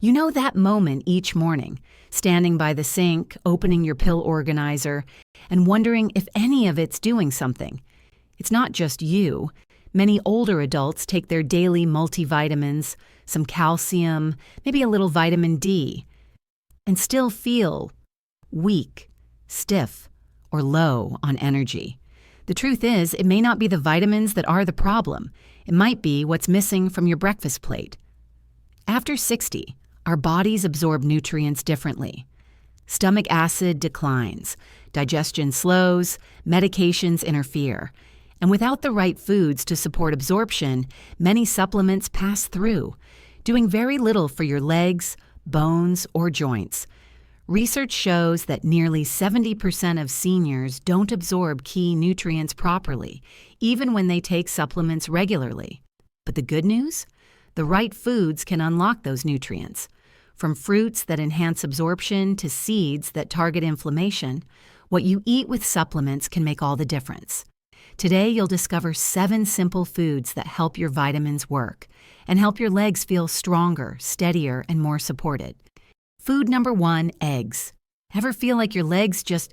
You know that moment each morning, standing by the sink, opening your pill organizer, and wondering if any of it's doing something. It's not just you. Many older adults take their daily multivitamins, some calcium, maybe a little vitamin D, and still feel weak, stiff, or low on energy. The truth is, it may not be the vitamins that are the problem. It might be what's missing from your breakfast plate. After 60, our bodies absorb nutrients differently. Stomach acid declines, digestion slows, medications interfere, and without the right foods to support absorption, many supplements pass through, doing very little for your legs, bones, or joints. Research shows that nearly 70% of seniors don't absorb key nutrients properly, even when they take supplements regularly. But the good news? The right foods can unlock those nutrients. From fruits that enhance absorption to seeds that target inflammation, what you eat with supplements can make all the difference. Today, you'll discover 7 simple foods that help your vitamins work and help your legs feel stronger, steadier, and more supported. Food number 1, eggs. Ever feel like your legs just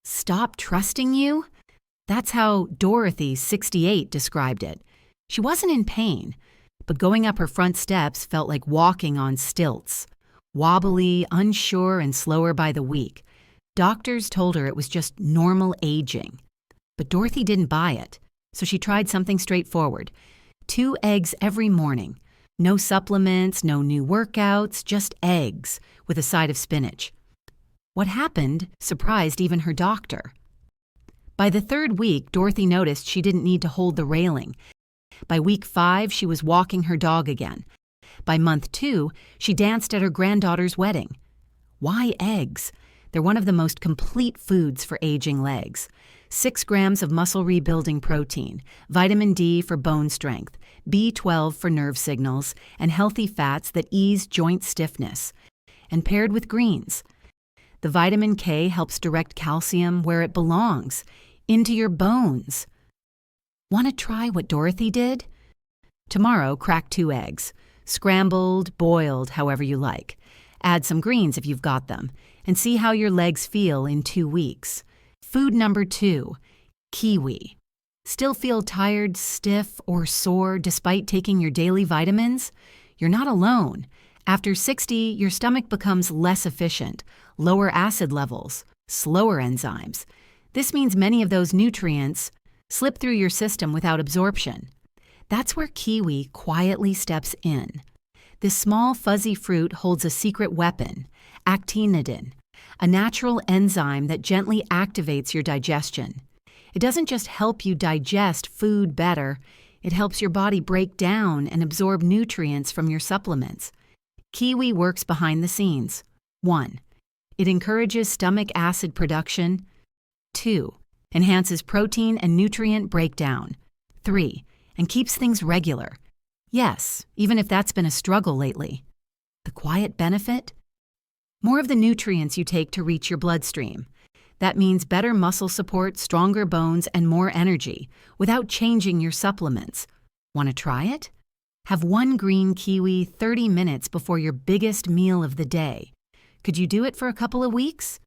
stop trusting you? That's how Dorothy, 68, described it. She wasn't in pain, but going up her front steps felt like walking on stilts. Wobbly, unsure, and slower by the week. Doctors told her it was just normal aging. But Dorothy didn't buy it, so she tried something straightforward. 2 eggs every morning. No supplements, no new workouts, just eggs with a side of spinach. What happened surprised even her doctor. By the 3rd week, Dorothy noticed she didn't need to hold the railing. By week 5, she was walking her dog again. By month 2, she danced at her granddaughter's wedding. Why eggs? They're one of the most complete foods for aging legs. 6 grams of muscle rebuilding protein, vitamin D for bone strength, B12 for nerve signals, and healthy fats that ease joint stiffness. And paired with greens. The vitamin K helps direct calcium where it belongs, into your bones. Want to try what Dorothy did? Tomorrow, crack 2 eggs. Scrambled, boiled, however you like. Add some greens if you've got them, and see how your legs feel in 2 weeks. Food number 2, kiwi. Still feel tired, stiff, or sore despite taking your daily vitamins? You're not alone. After 60, your stomach becomes less efficient, lower acid levels, slower enzymes. This means many of those nutrients slip through your system without absorption. That's where kiwi quietly steps in. This small fuzzy fruit holds a secret weapon, actinidin, a natural enzyme that gently activates your digestion. It doesn't just help you digest food better, it helps your body break down and absorb nutrients from your supplements. Kiwi works behind the scenes. 1. It encourages stomach acid production. 2. Enhances protein and nutrient breakdown. 3. And keeps things regular. Yes, even if that's been a struggle lately. The quiet benefit? More of the nutrients you take to reach your bloodstream. That means better muscle support, stronger bones, and more energy without changing your supplements. Want to try it? Have 1 green kiwi 30 minutes before your biggest meal of the day. Could you do it for a couple of weeks?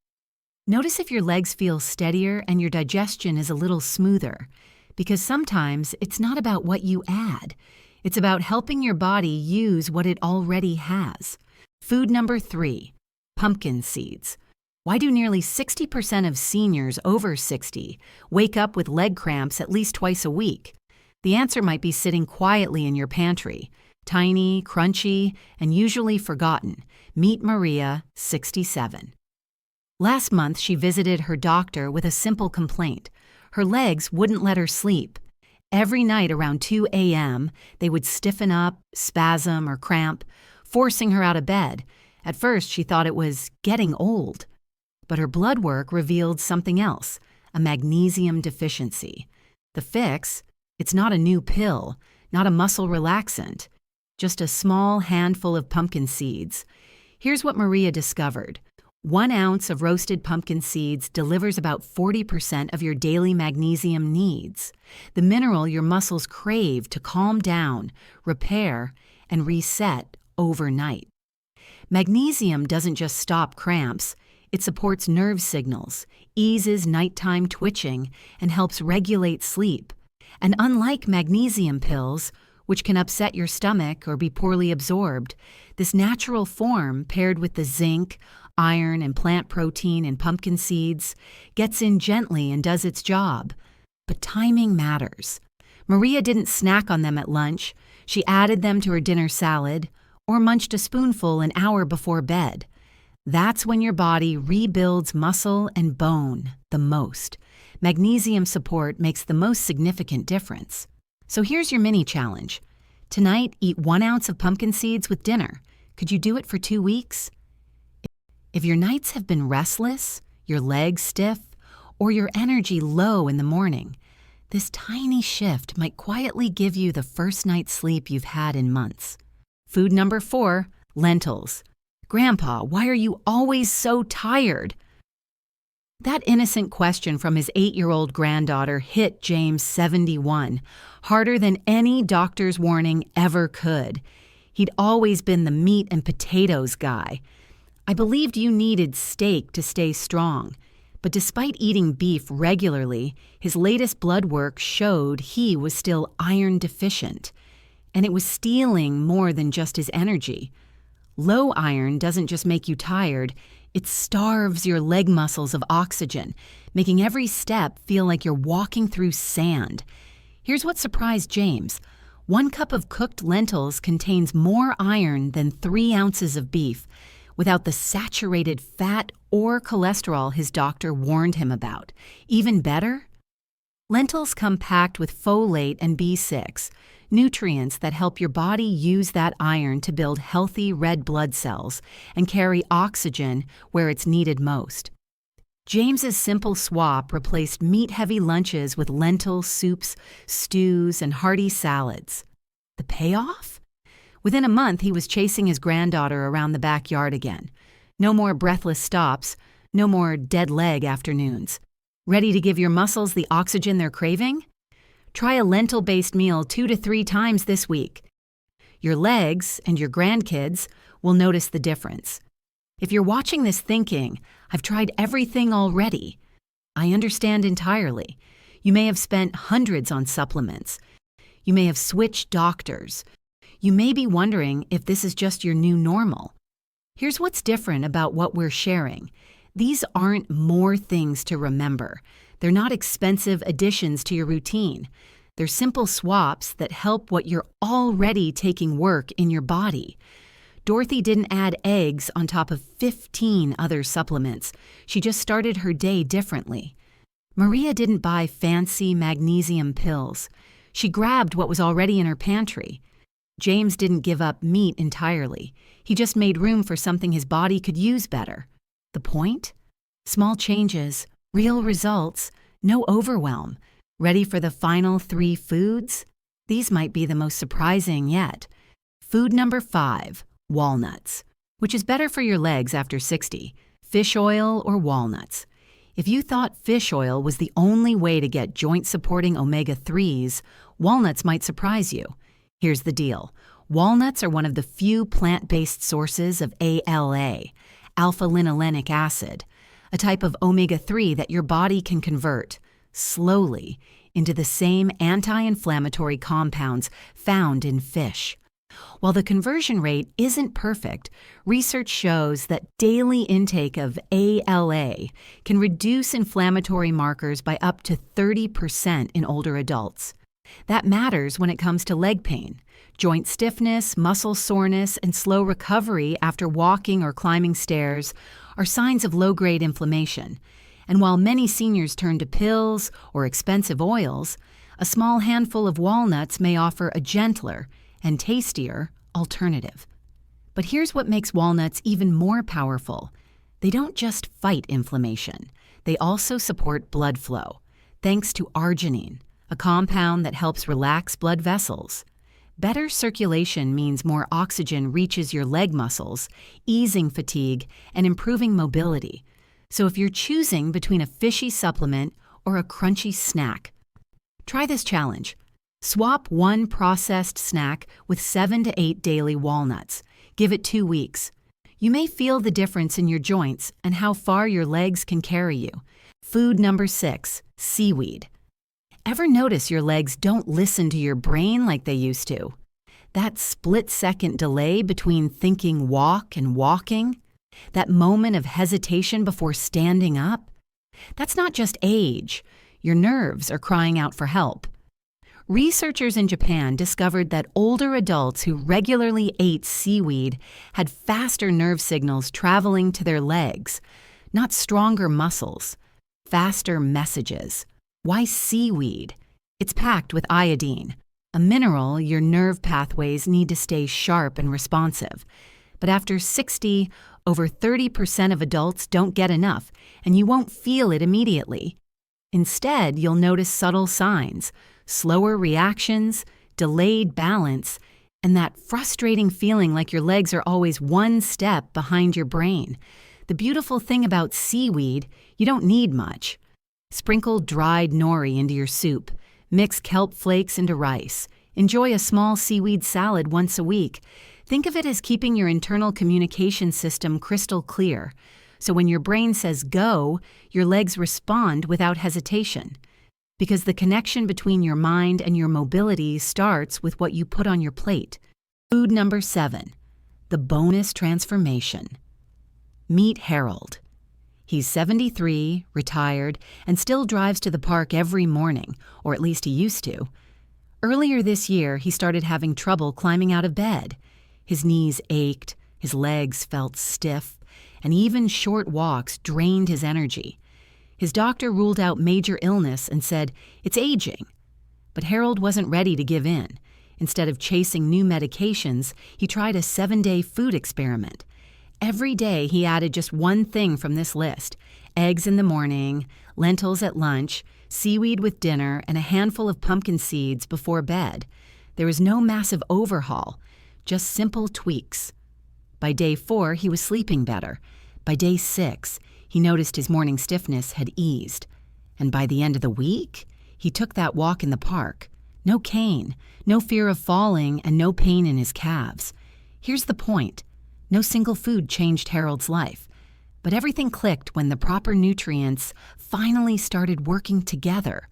Notice if your legs feel steadier and your digestion is a little smoother, because sometimes it's not about what you add. It's about helping your body use what it already has. Food number 3, pumpkin seeds. Why do nearly 60% of seniors over 60 wake up with leg cramps at least twice a week? The answer might be sitting quietly in your pantry, tiny, crunchy, and usually forgotten. Meet Maria, 67. Last month, she visited her doctor with a simple complaint. Her legs wouldn't let her sleep. Every night around 2 a.m., they would stiffen up, spasm, or cramp, forcing her out of bed. At first, she thought it was getting old. But her blood work revealed something else, a magnesium deficiency. The fix? It's not a new pill, not a muscle relaxant, just a small handful of pumpkin seeds. Here's what Maria discovered. 1 ounce of roasted pumpkin seeds delivers about 40% of your daily magnesium needs, the mineral your muscles crave to calm down, repair, and reset overnight. Magnesium doesn't just stop cramps, it supports nerve signals, eases nighttime twitching, and helps regulate sleep. And unlike magnesium pills, which can upset your stomach or be poorly absorbed, this natural form, paired with the zinc, iron, and plant protein in pumpkin seeds, gets in gently and does its job. But timing matters. Maria didn't snack on them at lunch, she added them to her dinner salad, or munched a spoonful an hour before bed. That's when your body rebuilds muscle and bone the most. Magnesium support makes the most significant difference. So here's your mini challenge. Tonight, eat 1 ounce of pumpkin seeds with dinner. Could you do it for 2 weeks? If your nights have been restless, your legs stiff, or your energy low in the morning, this tiny shift might quietly give you the first night's sleep you've had in months. Food number 4, lentils. Grandpa, why are you always so tired? That innocent question from his 8-year-old granddaughter hit James 71, harder than any doctor's warning ever could. He'd always been the meat and potatoes guy. I believed you needed steak to stay strong, but despite eating beef regularly, his latest blood work showed he was still iron deficient, and it was stealing more than just his energy. Low iron doesn't just make you tired, it starves your leg muscles of oxygen, making every step feel like you're walking through sand. Here's what surprised James. 1 cup of cooked lentils contains more iron than 3 ounces of beef, without the saturated fat or cholesterol his doctor warned him about. Even better? Lentils come packed with folate and B6, nutrients that help your body use that iron to build healthy red blood cells and carry oxygen where it's needed most. James's simple swap replaced meat-heavy lunches with lentil soups, stews, and hearty salads. The payoff? Within a month, he was chasing his granddaughter around the backyard again. No more breathless stops, no more dead leg afternoons. Ready to give your muscles the oxygen they're craving? Try a lentil-based meal 2 to 3 times this week. Your legs and your grandkids will notice the difference. If you're watching this thinking, I've tried everything already, I understand entirely. You may have spent hundreds on supplements. You may have switched doctors. You may be wondering if this is just your new normal. Here's what's different about what we're sharing. These aren't more things to remember. They're not expensive additions to your routine. They're simple swaps that help what you're already taking work in your body. Dorothy didn't add eggs on top of 15 other supplements. She just started her day differently. Maria didn't buy fancy magnesium pills. She grabbed what was already in her pantry. James didn't give up meat entirely. He just made room for something his body could use better. The point? Small changes, real results, no overwhelm. Ready for the final 3 foods? These might be the most surprising yet. Food number 5, walnuts, which is better for your legs after 60, fish oil or walnuts. If you thought fish oil was the only way to get joint-supporting omega-3s, walnuts might surprise you. Here's the deal. Walnuts are one of the few plant-based sources of ALA, alpha-linolenic acid, a type of omega-3 that your body can convert, slowly, into the same anti-inflammatory compounds found in fish. While the conversion rate isn't perfect, research shows that daily intake of ALA can reduce inflammatory markers by up to 30% in older adults. That matters when it comes to leg pain. Joint stiffness, muscle soreness, and slow recovery after walking or climbing stairs are signs of low-grade inflammation. And while many seniors turn to pills or expensive oils, a small handful of walnuts may offer a gentler and tastier alternative. But here's what makes walnuts even more powerful. They don't just fight inflammation. They also support blood flow, thanks to arginine, a compound that helps relax blood vessels. Better circulation means more oxygen reaches your leg muscles, easing fatigue and improving mobility. So if you're choosing between a fishy supplement or a crunchy snack, try this challenge. Swap 1 processed snack with 7 to 8 daily walnuts. Give it 2 weeks. You may feel the difference in your joints and how far your legs can carry you. Food number 6, seaweed. Ever notice your legs don't listen to your brain like they used to? That split-second delay between thinking walk and walking? That moment of hesitation before standing up? That's not just age. Your nerves are crying out for help. Researchers in Japan discovered that older adults who regularly ate seaweed had faster nerve signals traveling to their legs, not stronger muscles, faster messages. Why seaweed? It's packed with iodine, a mineral your nerve pathways need to stay sharp and responsive. But after 60, over 30% of adults don't get enough, and you won't feel it immediately. Instead, you'll notice subtle signs, slower reactions, delayed balance, and that frustrating feeling like your legs are always one step behind your brain. The beautiful thing about seaweed, you don't need much. Sprinkle dried nori into your soup, mix kelp flakes into rice, enjoy a small seaweed salad once a week. Think of it as keeping your internal communication system crystal clear. So when your brain says go, your legs respond without hesitation. Because the connection between your mind and your mobility starts with what you put on your plate. Food number 7, the bonus transformation. Meet Harold. He's 73, retired, and still drives to the park every morning, or at least he used to. Earlier this year, he started having trouble climbing out of bed. His knees ached, his legs felt stiff, and even short walks drained his energy. His doctor ruled out major illness and said, "It's aging." But Harold wasn't ready to give in. Instead of chasing new medications, he tried a 7-day food experiment. Every day he added just one thing from this list: eggs in the morning, lentils at lunch, seaweed with dinner, and a handful of pumpkin seeds before bed. There was no massive overhaul, just simple tweaks. By day 4, he was sleeping better. By day 6, he noticed his morning stiffness had eased. And by the end of the week, he took that walk in the park. No cane, no fear of falling, and no pain in his calves. Here's the point. No single food changed Harold's life. But everything clicked when the proper nutrients finally started working together.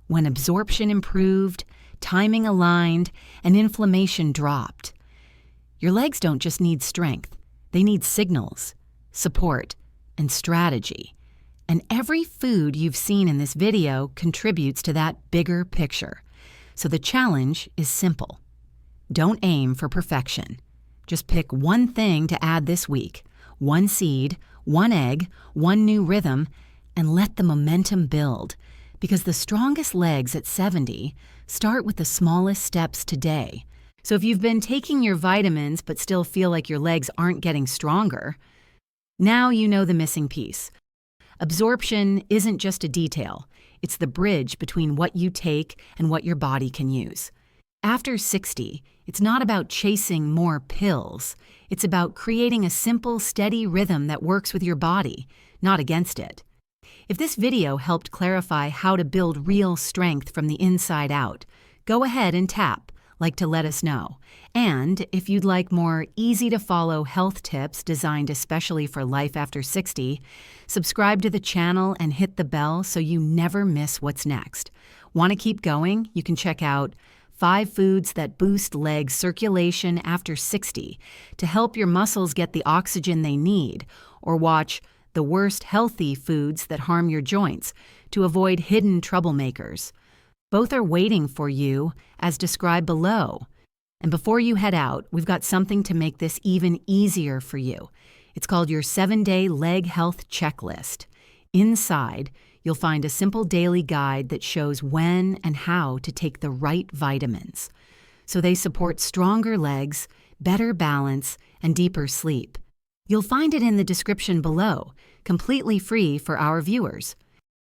When absorption improved, timing aligned, and inflammation dropped. Your legs don't just need strength. They need signals, support, and strategy. And every food you've seen in this video contributes to that bigger picture. So the challenge is simple. Don't aim for perfection. Just pick one thing to add this week, one seed, one egg, one new rhythm, and let the momentum build. Because the strongest legs at 70 start with the smallest steps today. So if you've been taking your vitamins but still feel like your legs aren't getting stronger, now you know the missing piece. Absorption isn't just a detail. It's the bridge between what you take and what your body can use. After 60, it's not about chasing more pills. It's about creating a simple, steady rhythm that works with your body, not against it. If this video helped clarify how to build real strength from the inside out, go ahead and tap like to let us know. And if you'd like more easy-to-follow health tips designed especially for life after 60, subscribe to the channel and hit the bell so you never miss what's next. Want to keep going? You can check out 5 foods that boost leg circulation after 60 to help your muscles get the oxygen they need, or watch the worst healthy foods that harm your joints to avoid hidden troublemakers. Both are waiting for you, as described below. And before you head out, we've got something to make this even easier for you. It's called your 7-Day Leg Health Checklist. Inside, you'll find a simple daily guide that shows when and how to take the right vitamins, so they support stronger legs, better balance, and deeper sleep. You'll find it in the description below, completely free for our viewers.